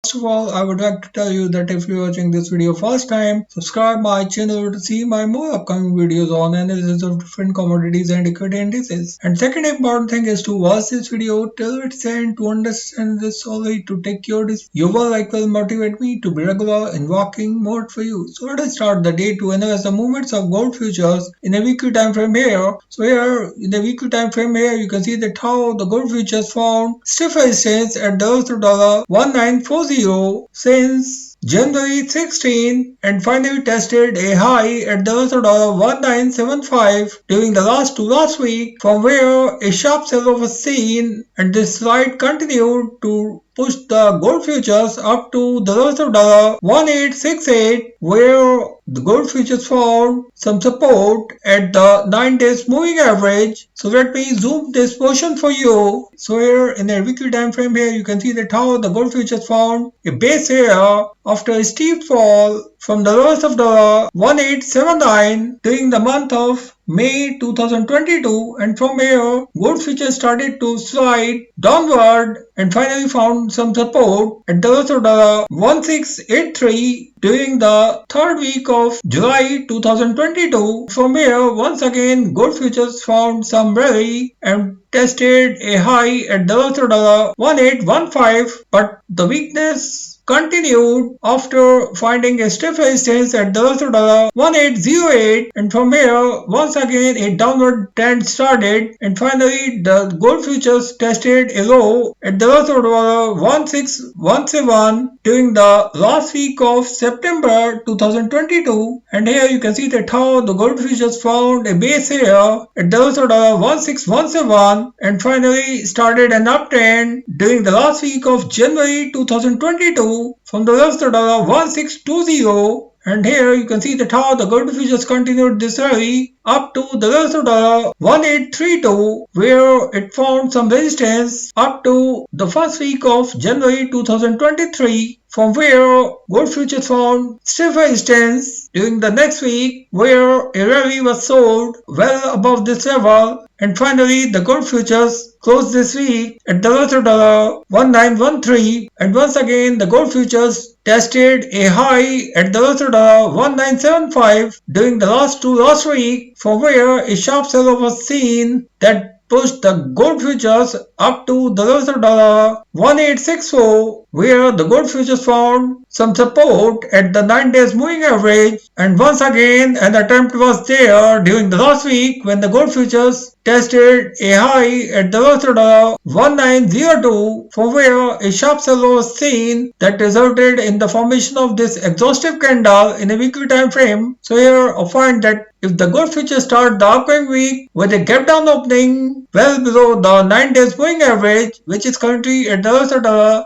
First of all, I would like to tell you that if you're watching this video first time, subscribe my channel to see my more upcoming videos on analysis of different commodities and equity indices. And second important thing is to watch this video till its end to understand this solely to take your decision. Your like will motivate me to be regular in working mode for you. So let us start the day to analyze the movements of gold futures in a weekly time frame here. So here in the weekly time frame here you can see that how the gold futures found stiff resistance at the dollar 1940 since January 16 and finally tested a high at the dollar 1975 during the last week from where a sharp sell-off was seen and this slide continued to push the gold futures up to the levels of $1868 where the gold futures found some support at the 9 days moving average. So let me zoom this portion for you. So here in a weekly time frame here you can see that how the gold futures found a base here after a steep fall from the lowest of the 1879 during the month of May 2022 and from here gold futures started to slide downward and finally found some support at the lowest of the 1683 during the third week of July 2022. From here once again gold futures found some rally and tested a high at the lowest of the 1815 but the weakness continued after finding a stiff resistance at the dollar 1808 and from here once again a downward trend started and finally the gold futures tested a low at the dollar 1617 during the last week of September 2022 and here you can see that how the gold futures found a base here at the dollar 1617 and finally started an uptrend during the last week of January 2022 from the levels to $1620 and here you can see that how the gold futures continued this rally up to the levels of $1832 where it found some resistance up to the first week of January 2023 from where gold futures found stiff resistance during the next week where a rally was sold well above this level and finally the gold futures closed this week at the levels of 1913 and once again the gold futures tested a high at the levels of 1975 during the last week from where a sharp sell-off was seen that pushed the gold futures up to the levels of 1864 where the gold futures found some support at the 9 days moving average and once again an attempt was there during the last week when the gold futures tested a high at the levels of 1902 from where a sharp sell was seen that resulted in the formation of this exhaustive candle in a weekly time frame. So here I find that if the gold futures start the upcoming week with a gap down opening well below the 9 days moving average which is currently at the levels of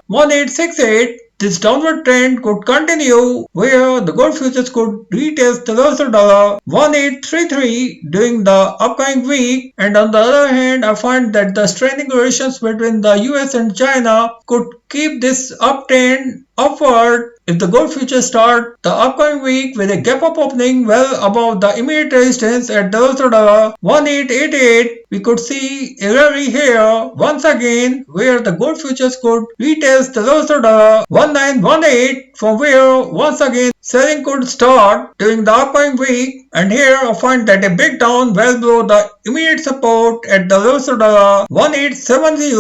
1868, this downward trend could continue where the gold futures could retest the levels of 1833 during the upcoming week and on the other hand I find that the strengthening relations between the US and China could keep this uptrend upward if the gold futures start the upcoming week with a gap up opening well above the immediate resistance at the levels of 1888. We could see a rally here once again where the gold futures could retest the levels of 1918 from where once again selling could start during the upcoming week and here I find that a big down well below the immediate support at the levels of 1870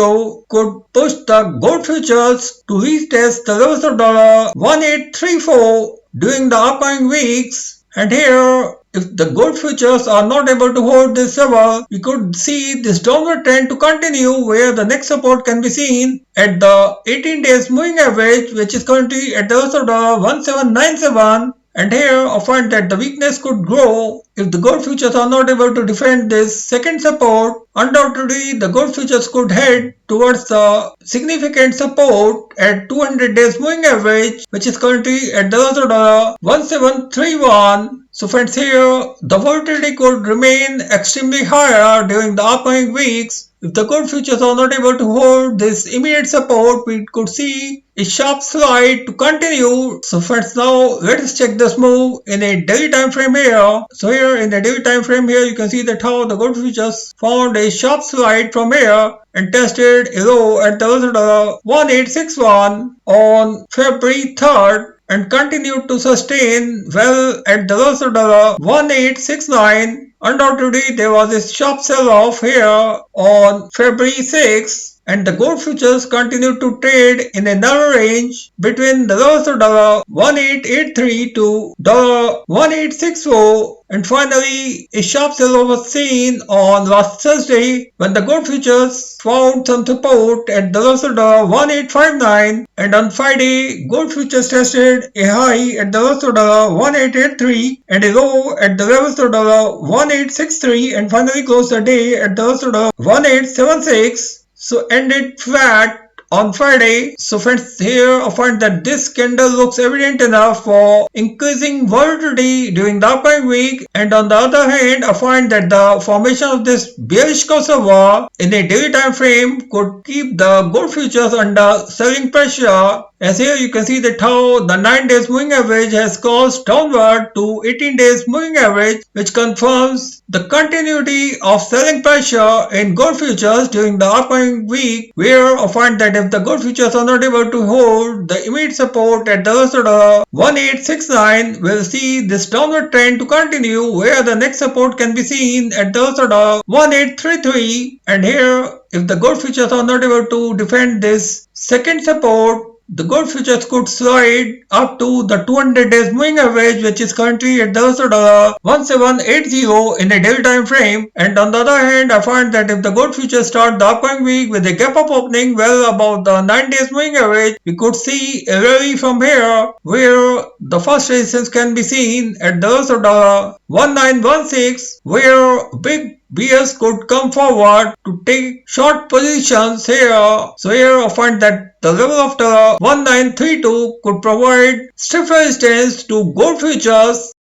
could push the gold futures to retest the levels of 1834 during the upcoming weeks and here if the gold futures are not able to hold this level, we could see this downward trend to continue where the next support can be seen at the 18 days moving average which is currently at the levels of 1797 and here I find that the weakness could grow if the gold futures are not able to defend this second support. Undoubtedly the gold futures could head towards the significant support at 200 days moving average which is currently at the levels of 1731. So friends, here the volatility could remain extremely higher during the upcoming weeks If the gold futures are not able to hold this immediate support, we could see a sharp slide to continue. So friends, now let us check this move in a daily time frame here. So here in the daily time frame here, you can see that how the gold futures found a sharp slide from here and tested a low at the level 1861 on February 3rd and continued to sustain well at the level 1869. Undoubtedly, there was a sharp sell-off here on February 6th, and the gold futures continued to trade in a narrow range between the levels of $1883 to $1864, and finally a sharp sell-off was seen on last Thursday when the gold futures found some support at the levels of 1859, and on Friday gold futures tested a high at the levels of 1883 and a low at the levels of 1863, and finally closed the day at the levels of 1876. So ended flat on Friday. So friends, here I find that this candle looks evident enough for increasing volatility during the upcoming week, and on the other hand I find that the formation of this bearish crossover in a daily time frame could keep the gold futures under selling pressure, as here you can see that how the 9 days moving average has crossed downward to 18 days moving average, which confirms the continuity of selling pressure in gold futures during the upcoming week, where I find that if the gold futures are not able to hold the immediate support at the level 1869, we'll see this downward trend to continue, where the next support can be seen at the level 1833, and here if the gold futures are not able to defend this second support, the gold futures could slide up to the 200 days moving average, which is currently at the $1780 in a daily time frame. And on the other hand, I find that if the gold futures start the upcoming week with a gap up opening well above the 9 days moving average, we could see a rally from here, where the first resistance can be seen at the $1916, where big BS could come forward to take short positions here. So here I find that the level of the 1932 could provide stiff resistance to gold futures.